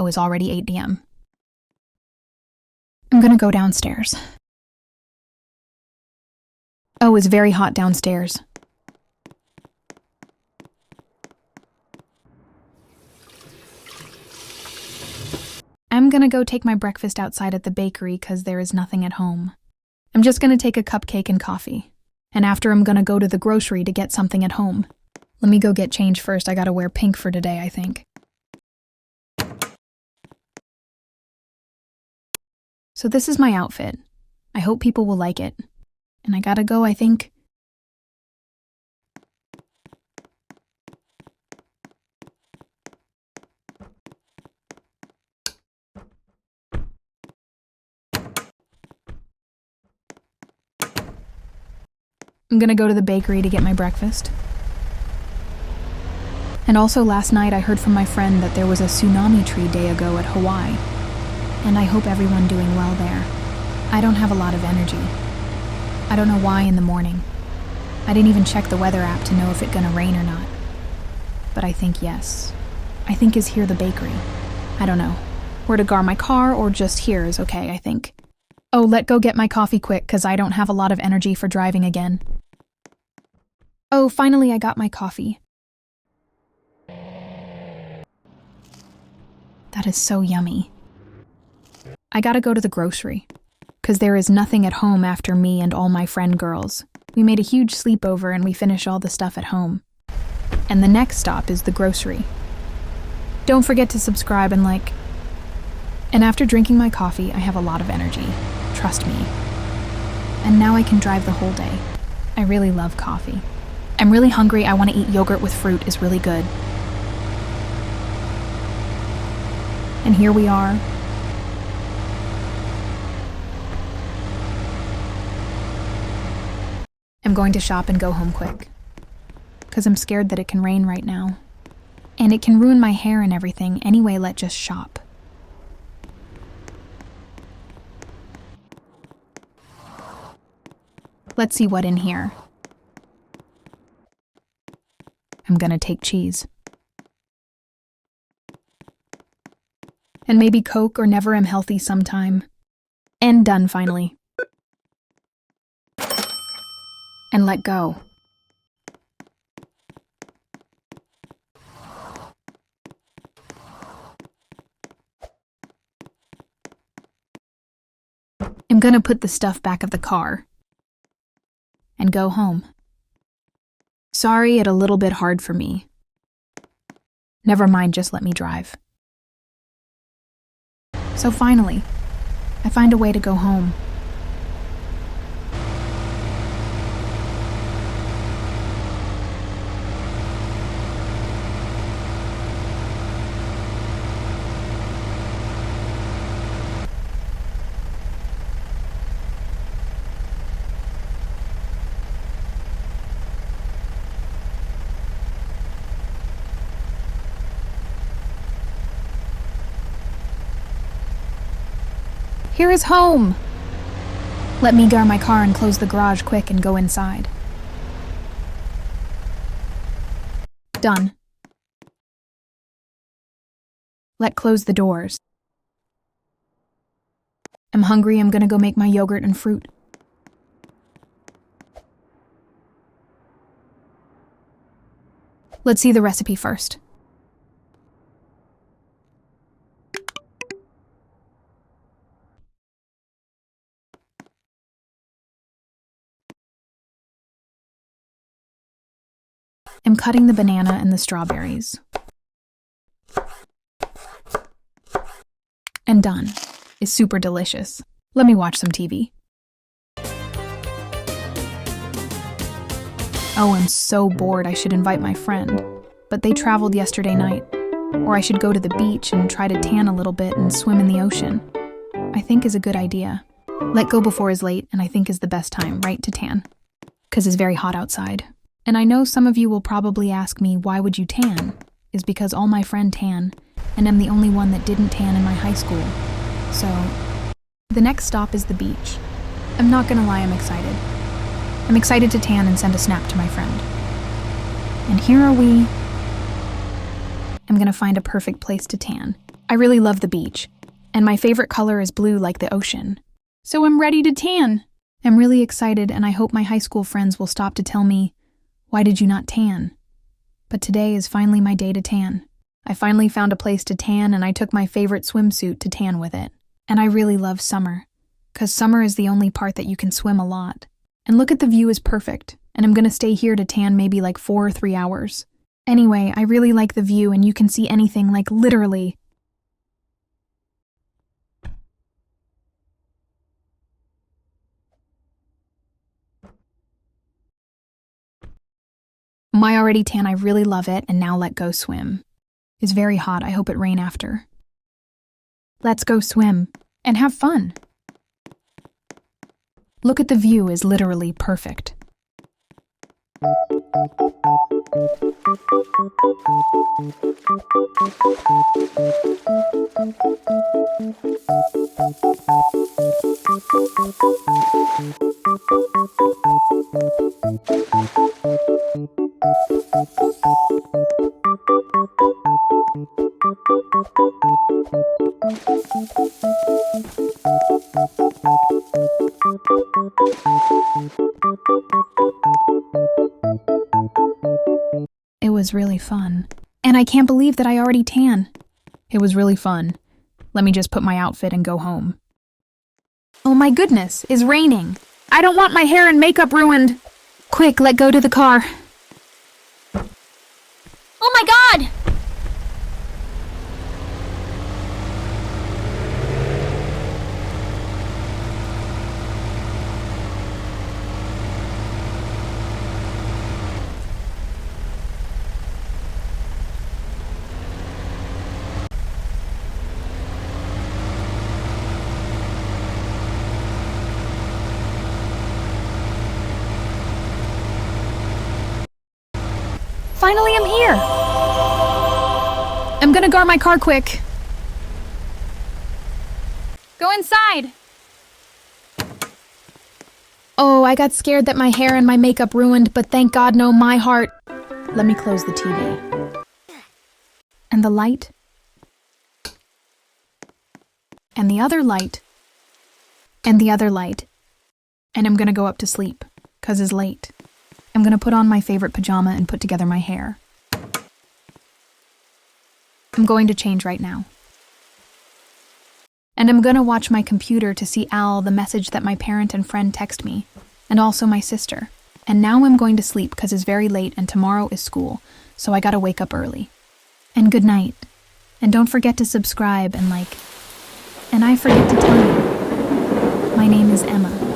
Oh, it's already 8 p.m. I'm gonna go downstairs. Oh, it's very hot downstairs. I'm gonna go take my breakfast outside at the bakery because there is nothing at home. I'm just gonna take a cupcake and coffee. And after I'm gonna go to the grocery to get something at home. Let me go get change first. I gotta wear pink for today, I think. So this is my outfit. I hope people will like it. And I gotta go, I think. I'm gonna go to the bakery to get my breakfast. And also last night I heard from my friend that there was a tsunami tree day ago at Hawaii. And I hope everyone doing well there. I don't have a lot of energy. I don't know why in the morning. I didn't even check the weather app to know if it's gonna rain or not. But I think yes. I think is here the bakery. I don't know. Where to gar my car or just here is okay, I think. Oh, let go get my coffee quick because I don't have a lot of energy for driving again. Oh, finally I got my coffee. That is so yummy. I gotta go to the grocery, because there is nothing at home after me and all my friend girls. We made a huge sleepover and we finished all the stuff at home. And the next stop is the grocery. Don't forget to subscribe and like. And after drinking my coffee, I have a lot of energy. Trust me. And now I can drive the whole day. I really love coffee. I'm really hungry. I want to eat yogurt with fruit. It's really good. And here we are. I'm going to shop and go home quick. Because I'm scared that it can rain right now. And it can ruin my hair and everything. Anyway, let's just shop. Let's see what in here. I'm gonna take cheese. And maybe Coke or Never Am Healthy sometime. And done finally. And let go. I'm gonna put the stuff back of the car. And go home. Sorry, it's a little bit hard for me. Never mind, just let me drive. So finally, I find a way to go home. Here is home! Let me gar my car and close the garage quick and go inside. Done. Let close the doors. I'm hungry, I'm gonna go make my yogurt and fruit. Let's see the recipe first. I'm cutting the banana and the strawberries. And done. It's super delicious. Let me watch some TV. Oh, I'm so bored. I should invite my friend. But they traveled yesterday night. Or I should go to the beach and try to tan a little bit and swim in the ocean. I think is a good idea. Let go before is late, and I think is the best time, right, to tan. 'Cause it's very hot outside. And I know some of you will probably ask me, why would you tan? Is because all my friends tan, and I'm the only one that didn't tan in my high school. So, the next stop is the beach. I'm not gonna lie, I'm excited. I'm excited to tan and send a snap to my friend. And here are we. I'm gonna find a perfect place to tan. I really love the beach, and my favorite color is blue like the ocean. So I'm ready to tan. I'm really excited, and I hope my high school friends will stop to tell me, "Why did you not tan?" But today is finally my day to tan. I finally found a place to tan, and I took my favorite swimsuit to tan with it. And I really love summer, 'cause summer is the only part that you can swim a lot. And look at the view is perfect, and I'm gonna stay here to tan maybe like 4 or 3 hours. Anyway, I really like the view, and you can see anything, like literally. My already tan, I really love it, and now let go swim. It's very hot, I hope it rain after. Let's go swim, and have fun. Look at the view is literally perfect. It was really fun. And I can't believe that I already tan. It was really fun. Let me just put my outfit and go home. Oh my goodness, it's raining. I don't want my hair and makeup ruined. Quick, let go to the car. Oh my God! Finally, I'm here. I'm gonna guard my car quick. Go inside. Oh, I got scared that my hair and my makeup ruined, but thank God no, my heart. Let me close the TV. And the light. And the other light. And the other light. And I'm gonna go up to sleep, 'cause it's late. I'm gonna put on my favorite pajama and put together my hair. I'm going to change right now. And I'm gonna watch my computer to see the message that my parent and friend text me, and also my sister. And now I'm going to sleep 'cause it's very late and tomorrow is school, so I gotta wake up early. And good night. And don't forget to subscribe and like. And I forget to tell you, my name is Emma.